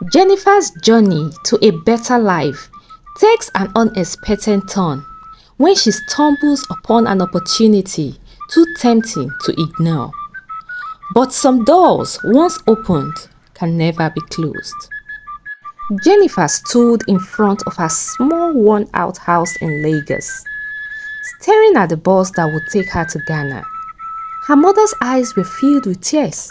Jennifer's journey to a better life takes an unexpected turn when she stumbles upon an opportunity too tempting to ignore. But some doors, once opened, can never be closed. Jennifer stood in front of her small worn-out house in Lagos, staring at the bus that would take her to Ghana. Her mother's eyes were filled with tears,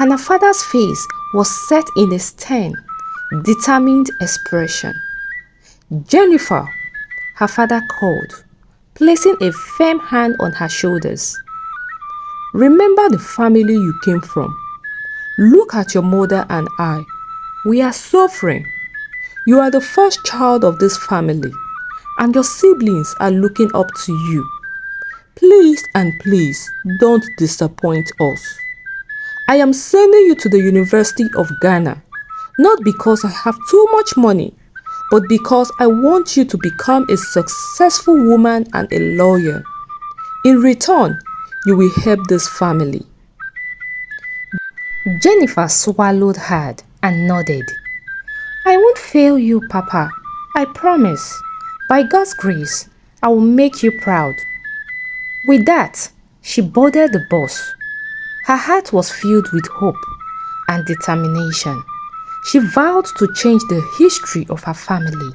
and her father's face was set in a stern, determined expression. "Jennifer," her father called, placing a firm hand on her shoulders. "Remember the family you came from. Look at your mother and I. We are suffering. You are the first child of this family, and your siblings are looking up to you. Please and please don't disappoint us. I am sending you to the University of Ghana, not because I have too much money, but because I want you to become a successful woman and a lawyer. In return, you will help this family." Jennifer swallowed hard and nodded. "I won't fail you, Papa. I promise. By God's grace, I will make you proud." With that, she boarded the bus. Her heart was filled with hope and determination. She vowed to change the history of her family.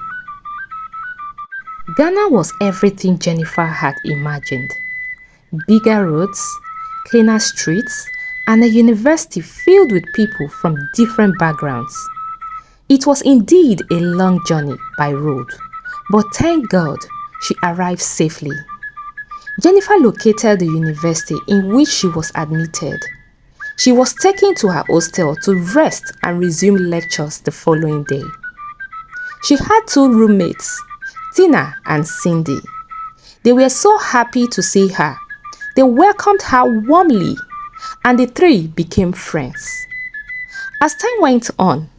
Ghana was everything Jennifer had imagined. Bigger roads, cleaner streets, and a university filled with people from different backgrounds. It was indeed a long journey by road, but thank God she arrived safely. Jennifer located the university in which she was admitted. She was taken to her hostel to rest and resume lectures the following day. She had two roommates, Tina and Cindy. They were so happy to see her. They welcomed her warmly, and the three became friends. As time went on,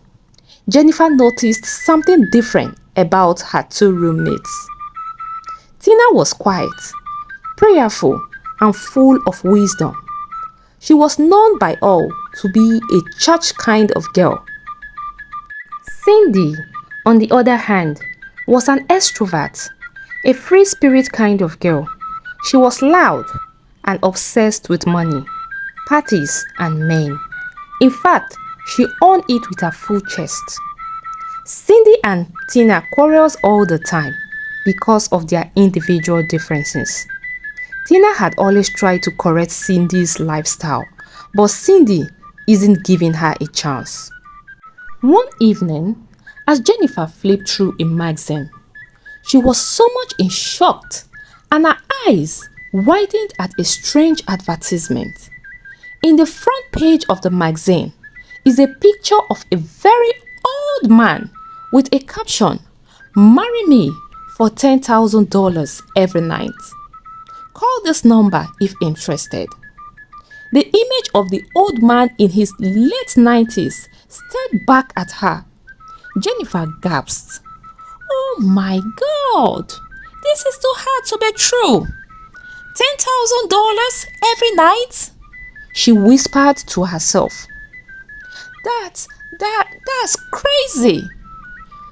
Jennifer noticed something different about her two roommates. Tina was quiet, prayerful, and full of wisdom. She was known by all to be a church kind of girl. Cindy, on the other hand, was an extrovert, a free spirit kind of girl. She was loud and obsessed with money, parties, and men. In fact, she owned it with her full chest. Cindy and Tina quarreled all the time because of their individual differences. Tina had always tried to correct Cindy's lifestyle, but Cindy isn't giving her a chance. One evening, as Jennifer flipped through a magazine, she was so much in shock and her eyes widened at a strange advertisement. In the front page of the magazine is a picture of a very old man with a caption, "Marry me for $10,000 every night. Call this number if interested." The image of the old man in his late 90s stared back at her. Jennifer gasped. "Oh my God! This is too hard to be true. $10,000 every night?" she whispered to herself. That's crazy."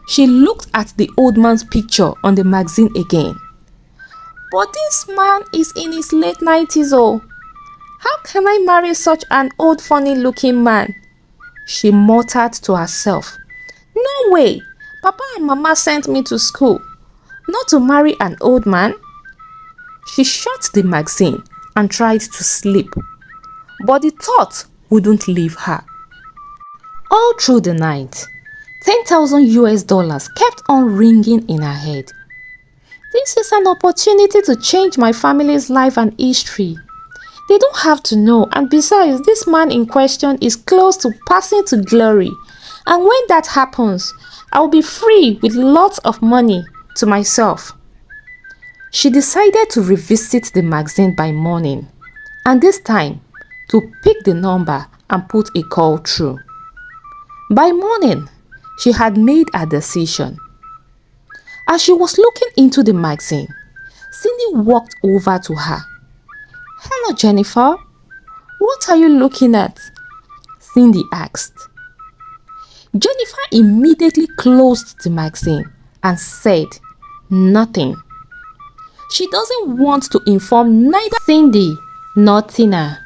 She looked at the old man's picture on the magazine again. "But this man is in his late 90s, oh. How can I marry such an old funny-looking man?" she muttered to herself. "No way. Papa and Mama sent me to school, not to marry an old man." She shut the magazine and tried to sleep, but the thought wouldn't leave her. All through the night, $10,000 kept on ringing in her head. "This is an opportunity to change my family's life and history. They don't have to know, and besides, this man in question is close to passing to glory, and when that happens, I will be free with lots of money to myself." She decided to revisit the magazine by morning, and this time to pick the number and put a call through. By morning, she had made a decision. As she was looking into the magazine, Cindy walked over to her. "Hello, Jennifer. What are you looking at?" Cindy asked. Jennifer immediately closed the magazine and said nothing. She doesn't want to inform neither Cindy nor Tina.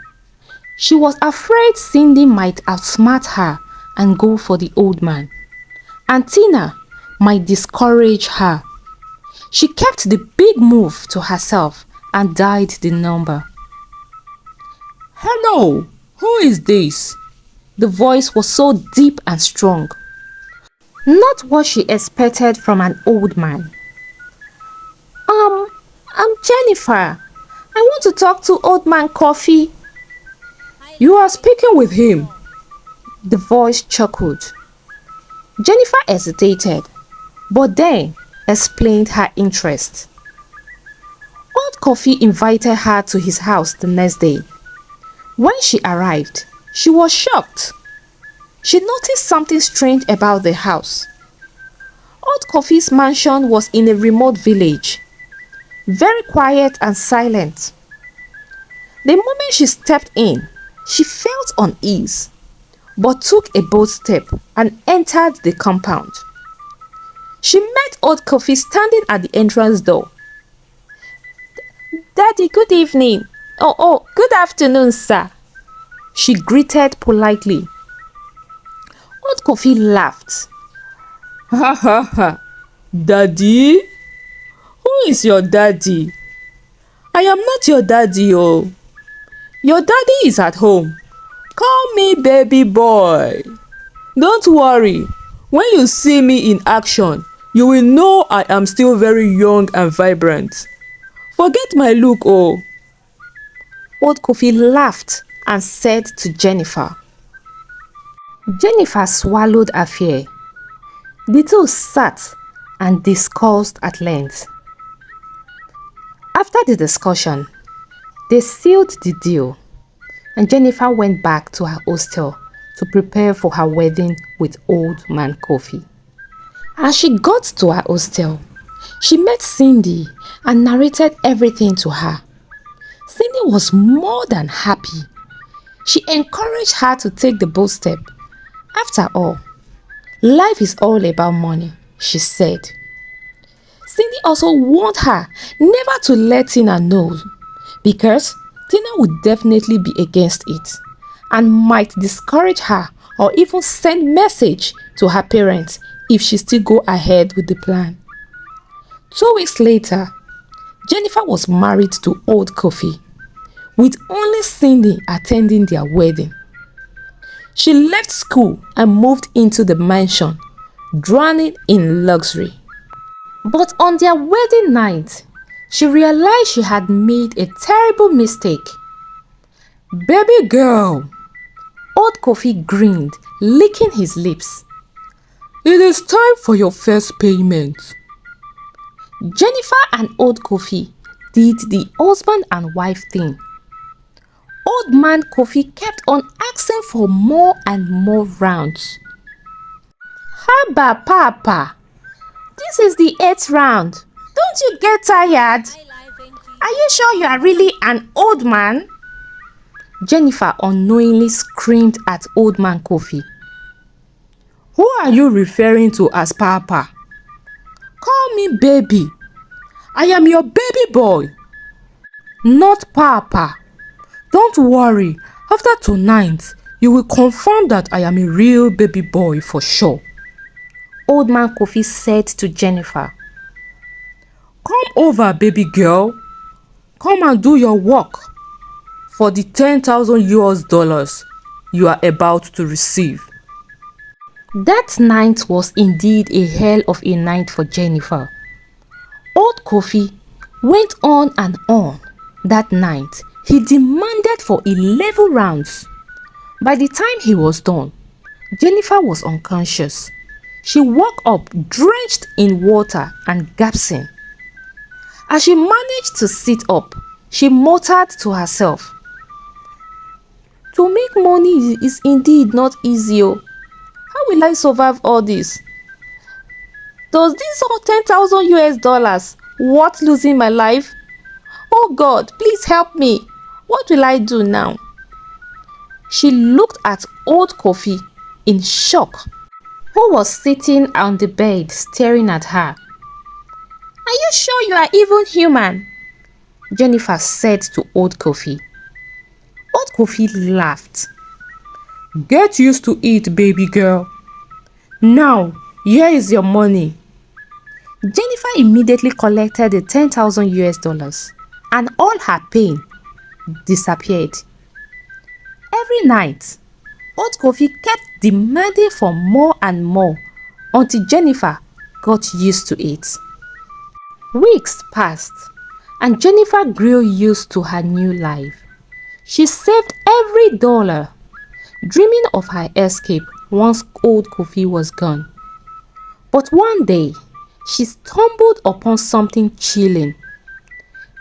She was afraid Cindy might outsmart her and go for the old man, and Tina might discourage her. She kept the big move to herself and dialed the number. "Hello, who is this?" The voice was so deep and strong. Not what she expected from an old man. I'm Jennifer. I want to talk to Old Man Coffee." "You are speaking with him." The voice chuckled. Jennifer hesitated, but then explained her interest. Old Coffee invited her to his house the next day. When she arrived, she was shocked. She noticed something strange about the house. Old Coffee's mansion was in a remote village, very quiet and silent. The moment she stepped in, she felt unease, but took a bold step and entered the compound. She met Old Coffee standing at the entrance door. "Daddy, good evening." Oh, good afternoon, sir," she greeted politely. Old Coffee laughed. "Ha ha ha. Daddy? Who is your daddy? I am not your daddy, oh. Your daddy is at home. Call me baby boy. Don't worry. When you see me in action, you will know I am still very young and vibrant. Forget my look, oh." Old Coffee laughed and said to Jennifer. Jennifer swallowed her fear. The two sat and discussed at length. After the discussion, they sealed the deal, and Jennifer went back to her hostel to prepare for her wedding with Old Man Coffee. As she got to her hostel, she met Cindy and narrated everything to her. Cindy was more than happy. She encouraged her to take the bold step. After all, life is all about money, she said. Cindy also warned her never to let Tina know, because Tina would definitely be against it and might discourage her or even send message to her parents if she still go ahead with the plan. 2 weeks later, Jennifer was married to Old Coffee, with only Cindy attending their wedding. She left school and moved into the mansion, drowning in luxury. But on their wedding night, she realized she had made a terrible mistake. "Baby girl," Old Coffee grinned, licking his lips. "it is time for your first payment." Jennifer and Old Coffee did the husband and wife thing. Old Man Coffee kept on asking for more and more rounds. "Haba, Papa, this is the 8th round. Don't you get tired? Are you sure you are really an old man?" Jennifer unknowingly screamed at Old Man Coffee. "Who are you referring to as Papa? Call me baby. I am your baby boy, "Not Papa." Don't worry, after tonight, you will confirm that I am a real baby boy for sure," Old Man Coffee said to Jennifer. "Come over, baby girl. Come and do your work for the $10,000 you are about to receive." That night was indeed a hell of a night for Jennifer. Old Coffee went on and on. That night, he demanded for 11 rounds. By the time he was done, Jennifer was unconscious. She woke up drenched in water and gasping. As she managed to sit up, she muttered to herself, "To make money is indeed not easy. How will I survive all this? Does this all $10,000 worth losing my life? Oh God, please help me. What will I do now?" She looked at Old Coffee in shock. who was sitting on the bed staring at her. "Are you sure you are even human?" Jennifer said to Old Kofi. Old Kofi laughed. "Get used to it, baby girl. Now, here is your money." Jennifer immediately collected the 10,000 US dollars and all her pain disappeared. Every night, Old Kofi kept demanding for more and more until Jennifer got used to it. Weeks passed and Jennifer grew used to her new life. She saved every dollar, dreaming of her escape once Old Kofi was gone. But one day, she stumbled upon something chilling.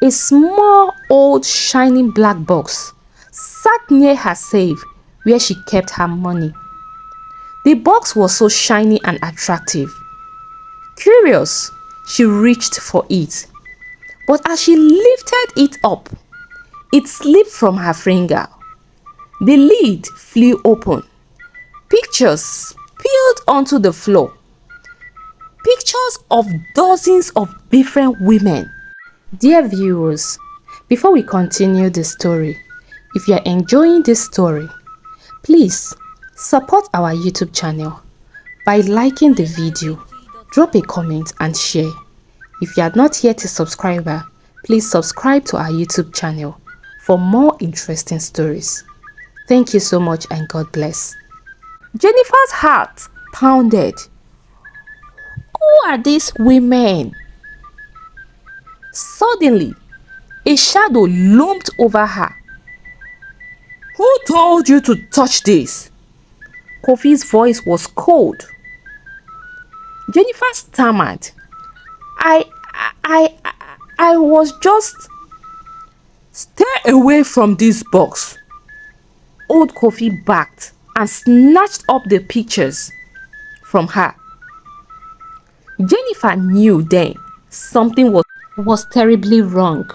A small, old, shining black box sat near her safe where she kept her money. The box was so shiny and attractive. Curious, she reached for it. But as she lifted it up, it slipped from her finger. The lid flew open. Pictures spilled onto the floor. Pictures of dozens of different women. Dear viewers, before we continue the story, if you are enjoying this story, please support our YouTube channel by liking the video, drop a comment and share. If you are not yet a subscriber, please subscribe to our YouTube channel for more interesting stories. Thank you so much and God bless. Jennifer's heart pounded. Who are these women? Suddenly, a shadow loomed over her. "Who told you to touch this?" Kofi's voice was cold. Jennifer stammered. I was just... "Stay away from this box." Old Kofi backed and snatched up the pictures from her. Jennifer knew then something was terribly wrong.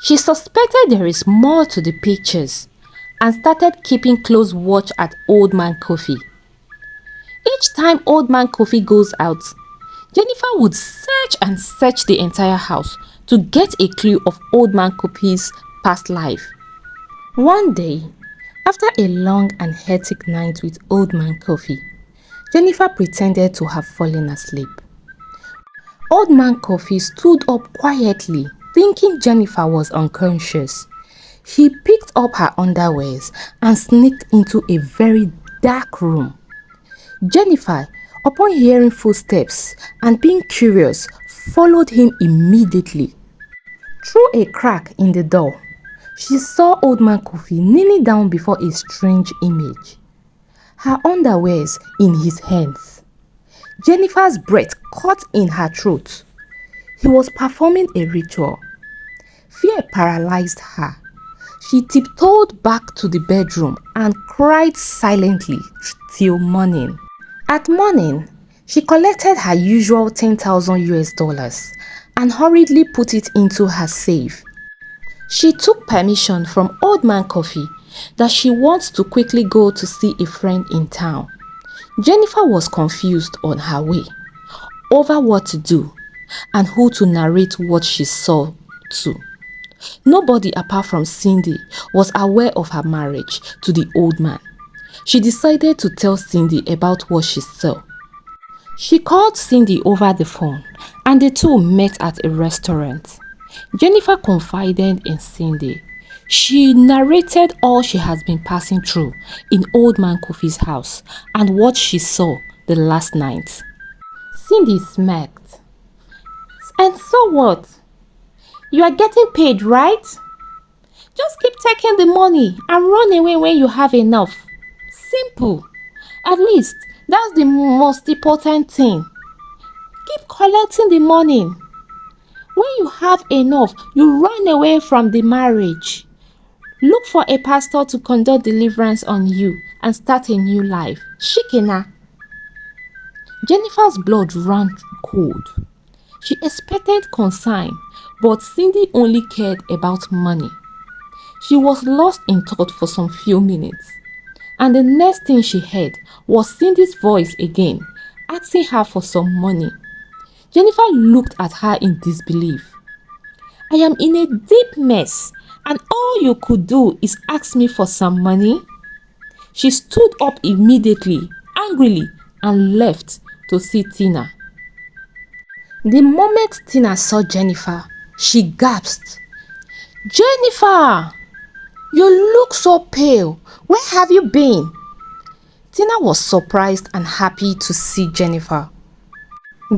She suspected there is more to the pictures and started keeping close watch at Old Man Kofi. Each time Old Man Kofi goes out, Jennifer would search and search the entire house to get a clue of Old Man Kofi's past life. One day, after a long and hectic night with Old Man Kofi, Jennifer pretended to have fallen asleep. Old Man Kofi stood up quietly, thinking Jennifer was unconscious. He picked up her underwears and sneaked into a very dark room. Jennifer, upon hearing footsteps and being curious, followed him immediately. Through a crack in the door, she saw Old Man Kofi kneeling down before a strange image, her underwears in his hands. Jennifer's breath caught in her throat. He was performing a ritual. Fear paralyzed her. She tiptoed back to the bedroom and cried silently till morning. At morning, she collected her usual 10,000 US dollars and hurriedly put it into her safe. She took permission from Old Man Kofi that she wants to quickly go to see a friend in town. Jennifer was confused on her way over what to do and who to narrate what she saw to. Nobody apart from Cindy was aware of her marriage to the old man. She decided to tell Cindy about what she saw. She called Cindy over the phone and the two met at a restaurant. Jennifer confided in Cindy. She narrated all she has been passing through in Old Man Kofi's house and what she saw the last night. Cindy smirked. "And so what? You are getting paid, right? Just keep taking the money and run away when you have enough. Simple. At least that's the most important thing. Keep collecting the money. When you have enough, you run away from the marriage. Look for a pastor to conduct deliverance on you and start a new life. Shikena." Jennifer's blood ran cold. She expected concern, but Cindy only cared about money. She was lost in thought for some few minutes, and the next thing she heard was Cindy's voice again, asking her for some money. Jennifer looked at her in disbelief. I am in a deep mess, and all you could do is ask me for some money? She stood up immediately, angrily, and left to see Tina. The moment Tina saw Jennifer, she gasped. Jennifer! You look so pale. Where have you been? Tina was surprised and happy to see Jennifer.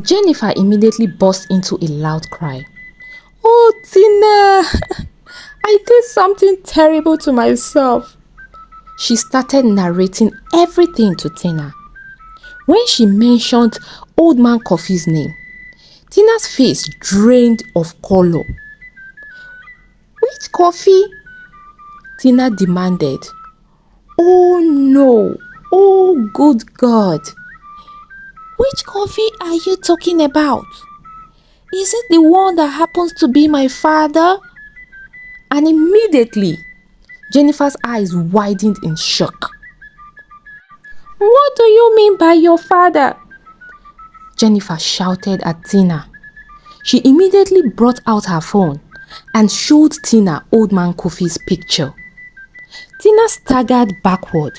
Jennifer immediately burst into a loud cry. Oh, Tina! I did something terrible to myself. She started narrating everything to Tina. When she mentioned Old Man Coffee's name, Tina's face drained of color. Which coffee? Tina demanded. Oh no! Oh good God! Which coffee are you talking about? Is it the one that happens to be my father? And immediately, Jennifer's eyes widened in shock. What do you mean by your father? Jennifer shouted at Tina. She immediately brought out her phone and showed Tina Old Man Kofi's picture. Tina staggered backward.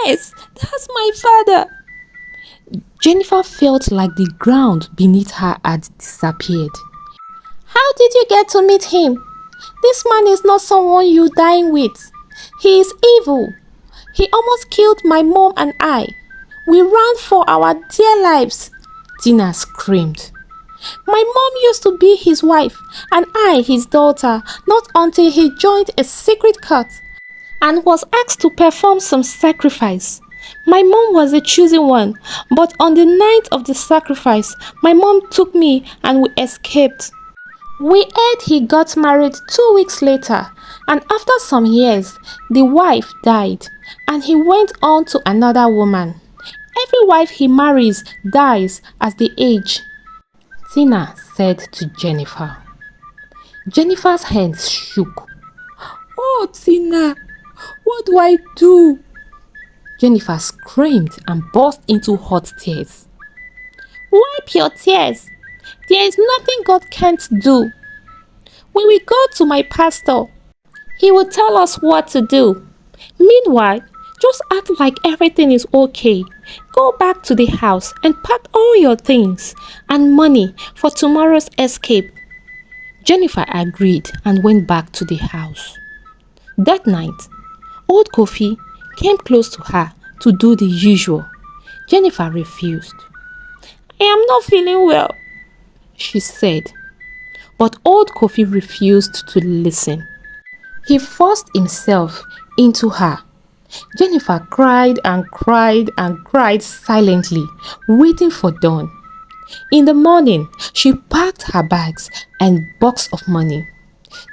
Yes, that's my father. Jennifer felt like the ground beneath her had disappeared. How did you get to meet him? This man is not someone you dine with. He is evil. He almost killed my mom and I. We ran for our dear lives. Tina screamed. My mom used to be his wife and I his daughter, not until he joined a secret cult and was asked to perform some sacrifice. My mom was the chosen one, but on the night of the sacrifice, my mom took me and we escaped. We heard he got married 2 weeks later, and after some years, the wife died and he went on to another woman. Every wife he marries dies as they age. Tina said to Jennifer. Jennifer's hands shook. Oh, Tina, what do I do? Jennifer screamed and burst into hot tears. Wipe your tears. There is nothing God can't do. We will go to my pastor. He will tell us what to do. Meanwhile, just act like everything is okay. Go back to the house and pack all your things and money for tomorrow's escape. Jennifer agreed and went back to the house. That night, Old Kofi came close to her to do the usual. Jennifer refused. I am not feeling well, she said. But Old Kofi refused to listen. He forced himself into her. Jennifer cried and cried and cried silently, waiting for dawn. In the morning, she packed her bags and box of money.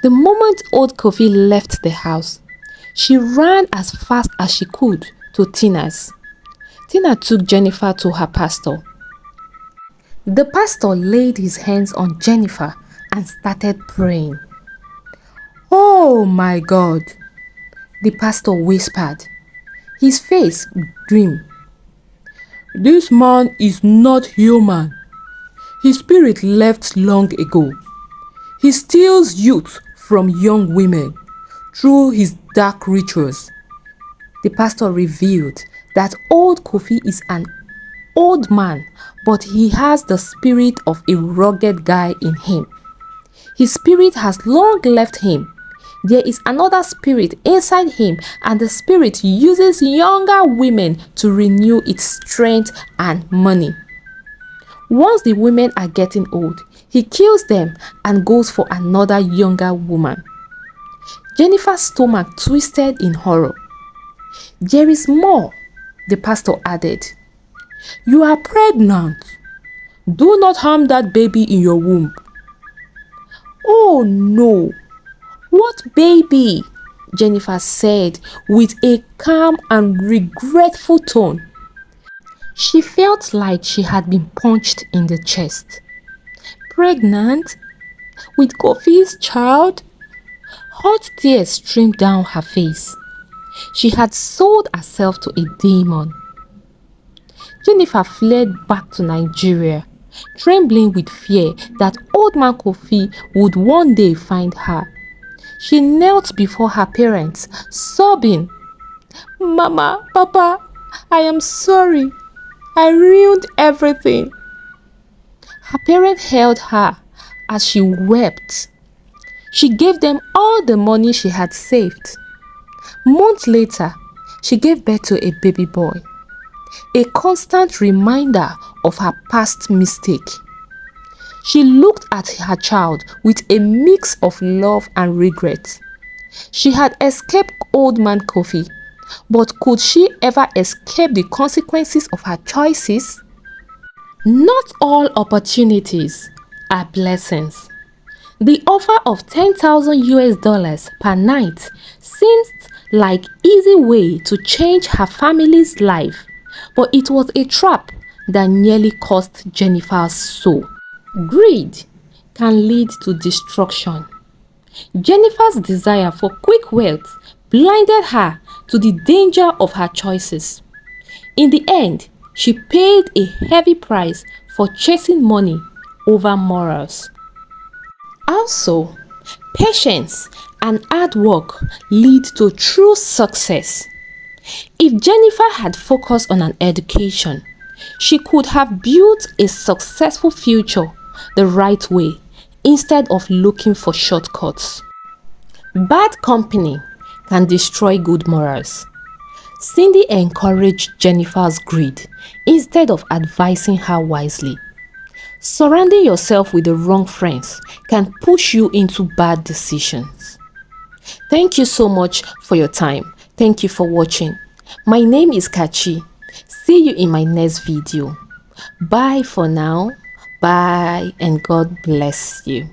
The moment Old Kofi left the house, she ran as fast as she could to Tina's. Tina took Jennifer to her pastor. The pastor laid his hands on Jennifer and started praying. Oh my God, the pastor whispered, his face grim. This man is not human. His spirit left long ago. He steals youth from young women through his dark rituals. The pastor revealed that Old Kofi is an old man, but he has the spirit of a rugged guy in him. His spirit has long left him. There is another spirit inside him, and the spirit uses younger women to renew its strength and money. Once the women are getting old, he kills them and goes for another younger woman. Jennifer's stomach twisted in horror. There is more, the pastor added. You are pregnant. Do not harm that baby in your womb. Oh no! What baby? Jennifer said with a calm and regretful tone. She felt like she had been punched in the chest. Pregnant? With Kofi's child? Hot tears streamed down her face. She had sold herself to a demon. Jennifer fled back to Nigeria, trembling with fear that old man Kofi would one day find her. She knelt before her parents, sobbing, "Mama, Papa, I am sorry. I ruined everything." Her parents held her as she wept. She gave them all the money she had saved. Months later, she gave birth to a baby boy, a constant reminder of her past mistake. She looked at her child with a mix of love and regret. She had escaped old man Kofi, but could she ever escape the consequences of her choices? Not all opportunities are blessings. The offer of 10,000 US dollars per night seems like easy way to change her family's life, but it was a trap that nearly cost Jennifer's soul. Greed can lead to destruction. Jennifer's desire for quick wealth blinded her to the danger of her choices. In the end, she paid a heavy price for chasing money over morals. Also, patience and hard work lead to true success. If Jennifer had focused on an education, she could have built a successful future the right way instead of looking for shortcuts. Bad company can destroy good morals. Cindy encouraged Jennifer's greed instead of advising her wisely. Surrounding yourself with the wrong friends can push you into bad decisions. Thank you so much for your time. Thank you for watching. My name is Kachi. See you in my next video. Bye for now. Bye and God bless you.